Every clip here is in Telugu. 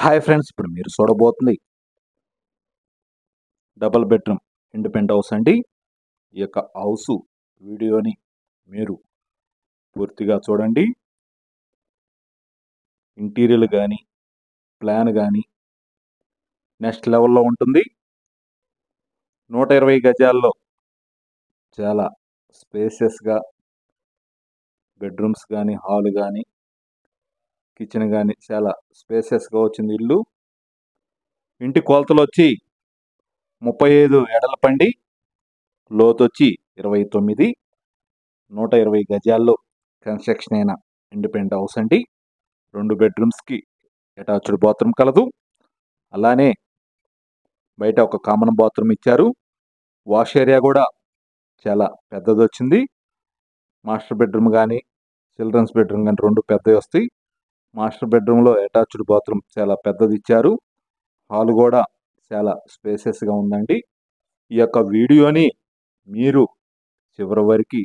హాయ్ ఫ్రెండ్స్, ఇప్పుడు మీరు చూడబోతుంది డబుల్ బెడ్రూమ్ ఇండిపెండెంట్ హౌస్ అండి. ఈ యొక్క హౌస్ వీడియోని మీరు పూర్తిగా చూడండి. ఇంటీరియర్ కానీ ప్లాన్ కానీ నెక్స్ట్ లెవెల్లో ఉంటుంది. 120 గజాల్లో చాలా స్పేసియస్గా బెడ్రూమ్స్ కానీ హాల్ కానీ కిచెన్ కానీ చాలా స్పేసియస్గా వచ్చింది ఇల్లు. ఇంటి కొలతలు వచ్చి 35 ఎడలపండి, లోతు వచ్చి 29, 120 గజాల్లో కన్స్ట్రక్షన్ అయిన ఇండిపెండెంట్ హౌస్ అండి. 2 బెడ్రూమ్స్కి అటాచ్డ్ బాత్రూమ్ కలదు. అలానే బయట ఒక కామన్ బాత్రూమ్ ఇచ్చారు. వాష్ ఏరియా కూడా చాలా పెద్దది వచ్చింది. మాస్టర్ బెడ్రూమ్ కానీ చిల్డ్రన్స్ బెడ్రూమ్ కానీ 2 పెద్దవి వస్తాయి. మాస్టర్ బెడ్రూమ్లో అటాచ్డ్ బాత్రూమ్ చాలా పెద్దది ఇచ్చారు. హాల్ కూడా చాలా స్పేసెస్గా ఉందండి. ఈ యొక్క వీడియోని మీరు చివరి వరకు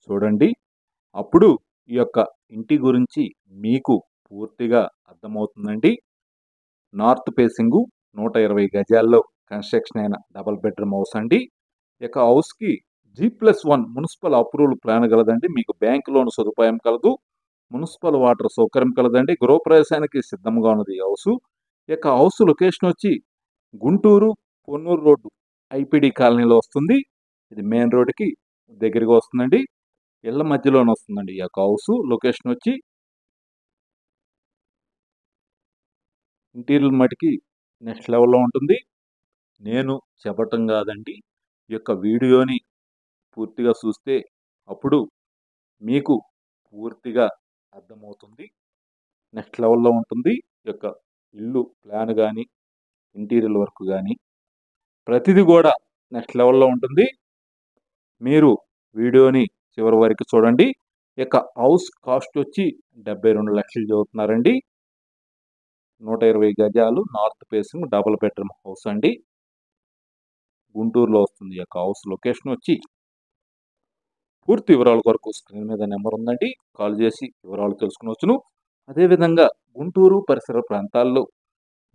చూడండి. అప్పుడు ఈ యొక్క ఇంటి గురించి మీకు పూర్తిగా అర్థమవుతుందండి. నార్త్ ఫేసింగ్ 120 గజాల్లో కన్స్ట్రక్షన్ అయిన డబుల్ బెడ్రూమ్ హౌస్ అండి. ఈ యొక్క హౌస్కి G+1 మున్సిపల్ అప్రూవల్ ప్లాన్ కలదండి. మీకు బ్యాంక్ లోన్ సదుపాయం కలదు. మున్సిపల్ వాటర్ సౌకర్యం కలదండి. గృహప్రవేశానికి సిద్ధంగా ఉన్నది ఈ హౌస్. ఈ యొక్క హౌస్ లొకేషన్ వచ్చి గుంటూరు పొన్నూరు రోడ్డు ఐపీడీ కాలనీలో వస్తుంది. ఇది మెయిన్ రోడ్డుకి దగ్గరగా వస్తుందండి. ఇళ్ల మధ్యలోనే వస్తుందండి ఈ యొక్క హౌస్. లొకేషన్ వచ్చి ఇంటీరియర్ మటుకి నెక్స్ట్ లెవెల్లో ఉంటుంది. నేను చెప్పటం కాదండి, ఈ యొక్క వీడియోని పూర్తిగా చూస్తే అప్పుడు మీకు పూర్తిగా అర్థమవుతుంది. నెక్స్ట్ లెవెల్లో ఉంటుంది. ఈ యొక్క ఇల్లు ప్లాన్ కానీ ఇంటీరియర్ వర్క్ కానీ ప్రతిదీ కూడా నెక్స్ట్ లెవెల్లో ఉంటుంది. మీరు వీడియోని చివరి వరకు చూడండి. ఈ యొక్క హౌస్ కాస్ట్ వచ్చి 72 లక్షలు చదువుతున్నారండి. 120 గజాలు north facing double bedroom house అండి. గుంటూరులో వస్తుంది ఈ యొక్క హౌస్. లొకేషన్ వచ్చి పూర్తి వివరాల కొరకు స్క్రీన్ మీద నెంబర్ ఉందండి, కాల్ చేసి వివరాలు తెలుసుకునవచ్చును. అదేవిధంగా గుంటూరు పరిసర ప్రాంతాల్లో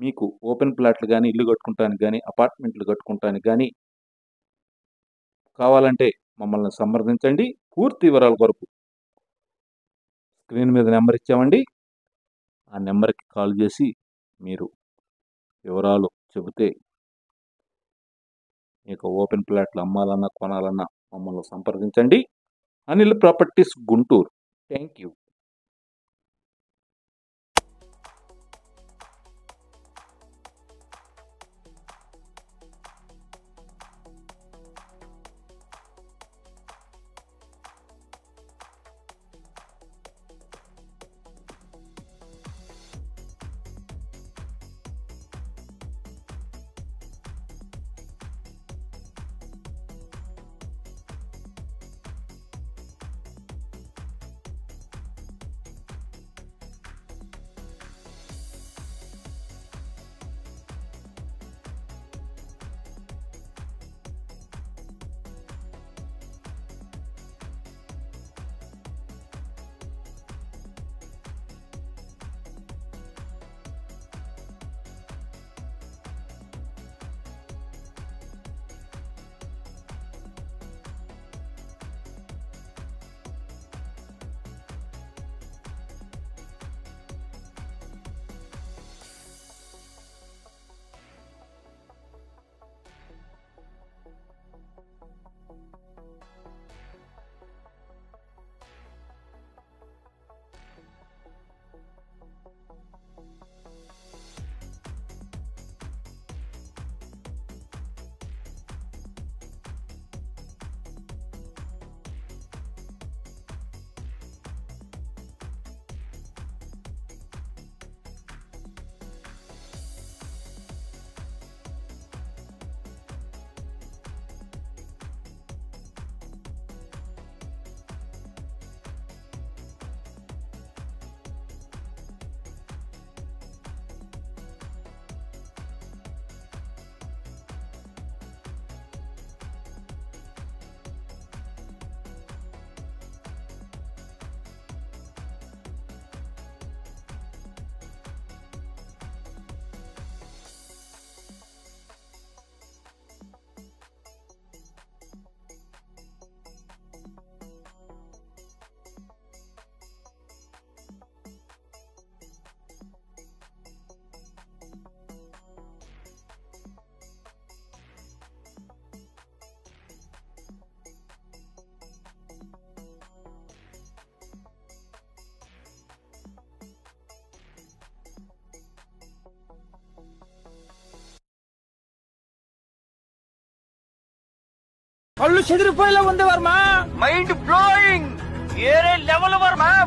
మీకు ఓపెన్ ప్లాట్లు కానీ ఇల్లు కట్టుకుంటానికి కానీ అపార్ట్మెంట్లు కట్టుకుంటానికి కానీ కావాలంటే మమ్మల్ని సంప్రదించండి. పూర్తి వివరాల కొరకు స్క్రీన్ మీద నెంబర్ ఇచ్చామండి. ఆ నెంబర్కి కాల్ చేసి మీరు వివరాలు చెబితే మీకు ఓపెన్ ప్లాట్లు అమ్మాలన్నా కొనాలన్నా మమ్మల్ని సంప్రదించండి. Anil properties Guntur. Thank you. కళ్ళు చెదిరిపోయేలా ఉంది వర్మ. Mind blowing. ఏరే లెవెల్ వర్మ.